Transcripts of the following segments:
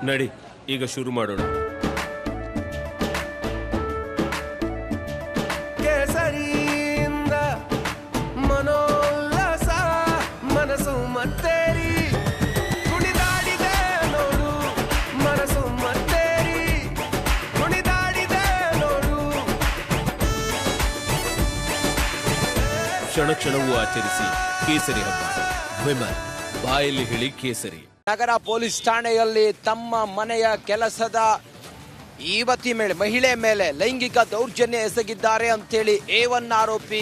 ನಡಿ ಈಗ ಶುರು ಮಾಡೋಣ. ಕೇಸರಿಯಿಂದ ಮನೋಲ್ಲಾಸ ಮನಸ್ಸು ಮತ್ತೇರಿ ಕುಣಿದಾಡಿದೆ ನೋಡು, ಮನಸ್ಸು ಮತ್ತೇರಿ ಕುಣಿದಾಡಿದೆ ನೋಡು. ಕ್ಷಣ ಕ್ಷಣವೂ ಆಚರಿಸಿ ಕೇಸರಿ ಹಬ್ಬ. ವಿಮಲ್ ಬಾಯಲ್ಲಿ ಹೇಳಿ ಕೇಸರಿ. ನಗರ ಪೊಲೀಸ್ ಠಾಣೆಯಲ್ಲಿ ತಮ್ಮ ಮನೆಯ ಕೆಲಸದ ಯುವತಿ ಮೇಲೆ ಮಹಿಳೆ ಮೇಲೆ ಲೈಂಗಿಕ ದೌರ್ಜನ್ಯ ಎಸಗಿದ್ದಾರೆ ಅಂತೇಳಿ A1 ಆರೋಪಿ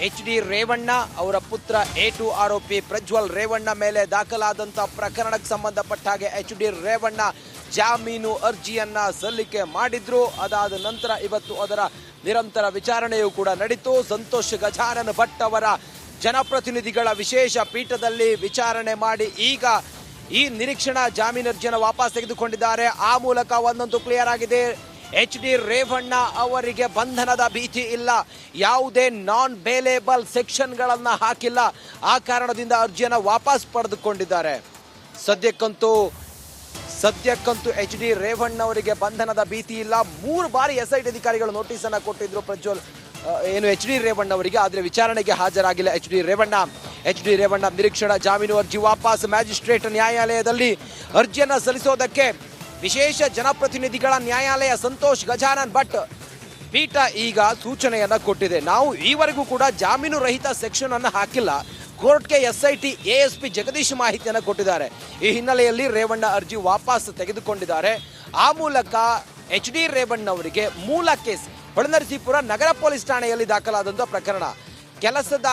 HD ರೇವಣ್ಣ ಅವರ ಪುತ್ರ A2 ಆರೋಪಿ ಪ್ರಜ್ವಲ್ ರೇವಣ್ಣ ಮೇಲೆ ದಾಖಲಾದಂಥ ಪ್ರಕರಣಕ್ಕೆ ಸಂಬಂಧಪಟ್ಟ ಹಾಗೆ HD ರೇವಣ್ಣ ಜಾಮೀನು ಅರ್ಜಿಯನ್ನ ಸಲ್ಲಿಕೆ ಮಾಡಿದ್ರು. ಅದಾದ ನಂತರ ಇವತ್ತು ಅದರ ನಿರಂತರ ವಿಚಾರಣೆಯೂ ಕೂಡ ನಡೀತು. ಸಂತೋಷ್ ಗಜಾನನ್ ಭಟ್ ಅವರ ಜನಪ್ರತಿನಿಧಿಗಳ ವಿಶೇಷ ಪೀಠದಲ್ಲಿ ವಿಚಾರಣೆ ಮಾಡಿ ಈಗ ಈ ನಿರೀಕ್ಷಣಾ ಜಾಮೀನು ಅರ್ಜಿಯನ್ನು ವಾಪಸ್ ತೆಗೆದುಕೊಂಡಿದ್ದಾರೆ. ಆ ಮೂಲಕ ಒಂದಂತೂ ಕ್ಲಿಯರ್ ಆಗಿದೆ, HD ರೇವಣ್ಣ ಅವರಿಗೆ ಬಂಧನದ ಭೀತಿ ಇಲ್ಲ, ಯಾವುದೇ ನಾನ್ ಬೇಲೇಬಲ್ ಸೆಕ್ಷನ್ಗಳನ್ನು ಹಾಕಿಲ್ಲ. ಆ ಕಾರಣದಿಂದ ಅರ್ಜಿಯನ್ನು ವಾಪಸ್ ಪಡೆದುಕೊಂಡಿದ್ದಾರೆ. ಸದ್ಯಕ್ಕಂತೂ HD ರೇವಣ್ಣ ಅವರಿಗೆ ಬಂಧನದ ಭೀತಿ ಇಲ್ಲ. 3 ಬಾರಿ SIT ಅಧಿಕಾರಿಗಳು ನೋಟಿಸ್ ಅನ್ನು ಕೊಟ್ಟಿದ್ರು ಪ್ರಜ್ವಲ್ HD ರೇವಣ್ಣ ಅವರಿಗೆ, ಆದರೆ ವಿಚಾರಣೆಗೆ ಹಾಜರಾಗಿಲ್ಲ HD ರೇವಣ್ಣ ನಿರೀಕ್ಷಣಾ ಜಾಮೀನು ಅರ್ಜಿ ವಾಪಸ್. ಮ್ಯಾಜಿಸ್ಟ್ರೇಟ್ ನ್ಯಾಯಾಲಯದಲ್ಲಿ ಅರ್ಜಿಯನ್ನು ಸಲ್ಲಿಸೋದಕ್ಕೆ ವಿಶೇಷ ಜನಪ್ರತಿನಿಧಿಗಳ ನ್ಯಾಯಾಲಯ ಸಂತೋಷ್ ಗಜಾನನ್ ಭಟ್ ಪೀಠ ಈಗ ಸೂಚನೆಯನ್ನ ಕೊಟ್ಟಿದೆ. ನಾವು ಈವರೆಗೂ ಕೂಡ ಜಾಮೀನು ರಹಿತ ಸೆಕ್ಷನ್ ಅನ್ನು ಹಾಕಿಲ್ಲ, ಕೋರ್ಟ್ಗೆ SIT ASP ಜಗದೀಶ್ ಮಾಹಿತಿಯನ್ನು ಕೊಟ್ಟಿದ್ದಾರೆ. ಈ ಹಿನ್ನೆಲೆಯಲ್ಲಿ ರೇವಣ್ಣ ಅರ್ಜಿ ವಾಪಸ್ ತೆಗೆದುಕೊಂಡಿದ್ದಾರೆ. ಆ ಮೂಲಕ HD ರೇವಣ್ಣ ಅವರಿಗೆ ಮೂಲ ಕೇಸ್ ಹೊಳೆನರಸೀಪುರ ನಗರ ಪೊಲೀಸ್ ಠಾಣೆಯಲ್ಲಿ ದಾಖಲಾದಂಥ ಪ್ರಕರಣ, ಕೆಲಸದ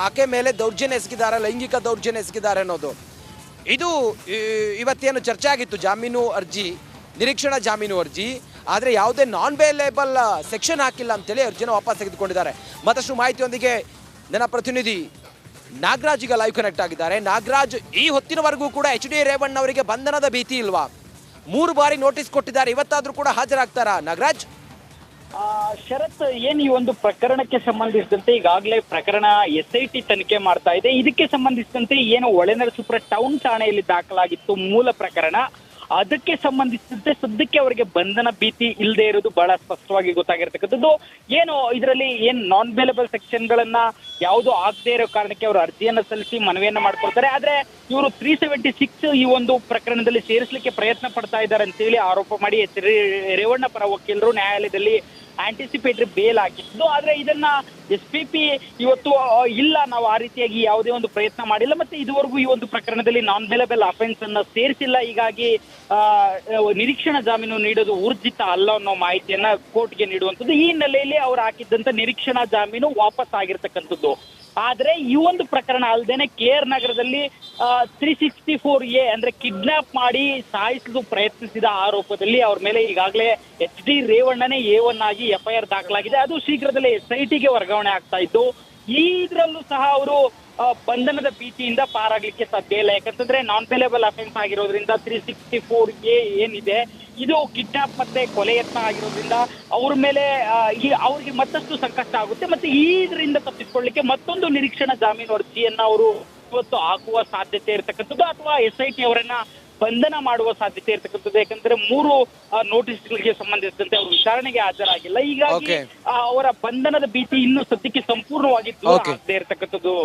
ಆಕೆ ಮೇಲೆ ದೌರ್ಜನ್ಯ ಎಸಗಿದ್ದಾರೆ, ಲೈಂಗಿಕ ದೌರ್ಜನ್ಯ ಎಸಗಿದ್ದಾರೆ ಅನ್ನೋದು ಇದು ಇವತ್ತೇನು ಚರ್ಚೆ ಆಗಿತ್ತು. ಜಾಮೀನು ಅರ್ಜಿ, ನಿರೀಕ್ಷಣಾ ಜಾಮೀನು ಅರ್ಜಿ, ಆದರೆ ಯಾವುದೇ ನಾನ್ ಬೇಲೇಬಲ್ ಸೆಕ್ಷನ್ ಹಾಕಿಲ್ಲ ಅಂತೇಳಿ ಅರ್ಜಿನ ವಾಪಸ್ ತೆಗೆದುಕೊಂಡಿದ್ದಾರೆ. ಮತ್ತಷ್ಟು ಮಾಹಿತಿಯೊಂದಿಗೆ ನನ್ನ ಪ್ರತಿನಿಧಿ ನಾಗರಾಜ್ ಈಗ ಲೈವ್ ಕನೆಕ್ಟ್ ಆಗಿದ್ದಾರೆ. ನಾಗರಾಜ್, ಈ ಹೊತ್ತಿನವರೆಗೂ ಕೂಡ HD ರೇವಣ್ಣ ಅವರಿಗೆ ಬಂಧನದ ಭೀತಿ ಇಲ್ವಾ? 3 ಬಾರಿ ನೋಟಿಸ್ ಕೊಟ್ಟಿದ್ದಾರೆ, ಇವತ್ತಾದ್ರೂ ಕೂಡ ಹಾಜರಾಗ್ತಾರಾ ನಾಗರಾಜ್? ಶರತ್, ಏನ್ ಈ ಒಂದು ಪ್ರಕರಣಕ್ಕೆ ಸಂಬಂಧಿಸಿದಂತೆ ಈಗಾಗಲೇ ಪ್ರಕರಣ SIT ತನಿಖೆ ಮಾಡ್ತಾ ಇದೆ. ಇದಕ್ಕೆ ಸಂಬಂಧಿಸಿದಂತೆ ಏನು ಹೊಳೆನರಸೀಪುರ ಟೌನ್ ಠಾಣೆಯಲ್ಲಿ ದಾಖಲಾಗಿತ್ತು ಮೂಲ ಪ್ರಕರಣ, ಅದಕ್ಕೆ ಸಂಬಂಧಿಸಿದಂತೆ ಸದ್ಯಕ್ಕೆ ಅವರಿಗೆ ಬಂಧನ ಭೀತಿ ಇಲ್ಲದೆ ಇರೋದು ಬಹಳ ಸ್ಪಷ್ಟವಾಗಿ ಗೊತ್ತಾಗಿರ್ತಕ್ಕಂಥದ್ದು. ಏನು ಇದರಲ್ಲಿ ನಾನ್ ಬೇಲೇಬಲ್ ಸೆಕ್ಷನ್ಗಳನ್ನ ಯಾವುದು ಆಗದೆ ಇರೋ ಕಾರಣಕ್ಕೆ ಅವರು ಅರ್ಜಿಯನ್ನ ಸಲ್ಲಿಸಿ ಮನವಿಯನ್ನ ಮಾಡ್ಕೊಳ್ತಾರೆ. ಆದ್ರೆ ಇವರು 376 ಈ ಒಂದು ಪ್ರಕರಣದಲ್ಲಿ ಸೇರಿಸಲಿಕ್ಕೆ ಪ್ರಯತ್ನ ಪಡ್ತಾ ಇದ್ದಾರೆ ಅಂತೇಳಿ ಆರೋಪ ಮಾಡಿ ರೇವಣ್ಣ ಪರ ವಕೀಲರು ನ್ಯಾಯಾಲಯದಲ್ಲಿ ಆಂಟಿಸಿಪೇಟರಿ ಬೇಲ್ ಹಾಕಿದ್ದು. ಆದ್ರೆ ಇದನ್ನ SPP ಇವತ್ತು ಇಲ್ಲ, ನಾವು ಆ ರೀತಿಯಾಗಿ ಯಾವುದೇ ಒಂದು ಪ್ರಯತ್ನ ಮಾಡಿಲ್ಲ, ಮತ್ತೆ ಇದುವರೆಗೂ ಈ ಒಂದು ಪ್ರಕರಣದಲ್ಲಿ ನಾನ್ ಬೇಲೇಬಲ್ ಅಫೆನ್ಸ್ ಅನ್ನ ಸೇರಿಸಿಲ್ಲ, ಹೀಗಾಗಿ ನಿರೀಕ್ಷಣಾ ಜಾಮೀನು ನೀಡೋದು ಊರ್ಜಿತ ಅಲ್ಲ ಅನ್ನೋ ಮಾಹಿತಿಯನ್ನ ಕೋರ್ಟ್ಗೆ ನೀಡುವಂಥದ್ದು. ಈ ಹಿನ್ನೆಲೆಯಲ್ಲಿ ಅವ್ರು ಹಾಕಿದ್ದಂತ ನಿರೀಕ್ಷಣಾ ಜಾಮೀನು ವಾಪಸ್ ಆಗಿರ್ತಕ್ಕಂಥದ್ದು. ಆದ್ರೆ ಈ ಒಂದು ಪ್ರಕರಣ ಅಲ್ಲದೇನೆ KR ನಗರದಲ್ಲಿ 364A ಅಂದ್ರೆ ಕಿಡ್ನಾಪ್ ಮಾಡಿ ಸಾಯಿಸಲು ಪ್ರಯತ್ನಿಸಿದ ಆರೋಪದಲ್ಲಿ ಅವ್ರ ಮೇಲೆ ಈಗಾಗಲೇ HD ರೇವಣ್ಣನೇ A1 ಆಗಿ FIR ದಾಖಲಾಗಿದೆ. ಅದು ಶೀಘ್ರದಲ್ಲೇ SITಗೆ ವರ್ಗಾವಣೆ ಆಗ್ತಾ ಇದ್ದು, ಇದರಲ್ಲೂ ಸಹ ಅವರು ಬಂಧನದ ಭೀತಿಯಿಂದ ಪಾರಾಗ್ಲಿಕ್ಕೆ ಸಾಧ್ಯ ಇಲ್ಲ. ಯಾಕಂತಂದ್ರೆ ನಾನ್ ಬೇಲೇಬಲ್ ಅಫೆನ್ಸ್ ಆಗಿರೋದ್ರಿಂದ 364A ಏನಿದೆ ಇದು ಕಿಡ್ನಾಪ್ ಮತ್ತೆ ಕೊಲೆ ಯತ್ನ ಆಗಿರೋದ್ರಿಂದ ಅವ್ರ ಮೇಲೆ ಅವ್ರಿಗೆ ಮತ್ತಷ್ಟು ಸಂಕಷ್ಟ ಆಗುತ್ತೆ. ಮತ್ತೆ ಇದರಿಂದ ತಪ್ಪಿಸಿಕೊಳ್ಳಿಕ್ಕೆ ಮತ್ತೊಂದು ನಿರೀಕ್ಷಣಾ ಜಾಮೀನು ಅರ್ಜಿಯನ್ನ ಅವರು ಇವತ್ತು ಹಾಕುವ ಸಾಧ್ಯತೆ ಇರತಕ್ಕಂಥದ್ದು, ಅಥವಾ SIT ಅವರನ್ನ ಬಂಧನ ಮಾಡುವ ಸಾಧ್ಯತೆ ಇರತಕ್ಕಂಥದ್ದು. ಯಾಕಂದ್ರೆ 3 ನೋಟಿಸ್ಗಳಿಗೆ ಸಂಬಂಧಿಸಿದಂತೆ ಅವರು ವಿಚಾರಣೆಗೆ ಹಾಜರಾಗಿಲ್ಲ, ಹೀಗಾಗಿ ಅವರ ಬಂಧನದ ಭೀತಿ ಇನ್ನು ಸದ್ಯಕ್ಕೆ ಸಂಪೂರ್ಣವಾಗಿ ದೂರ ಆಗದೆ ಇರತಕ್ಕಂಥದ್ದು.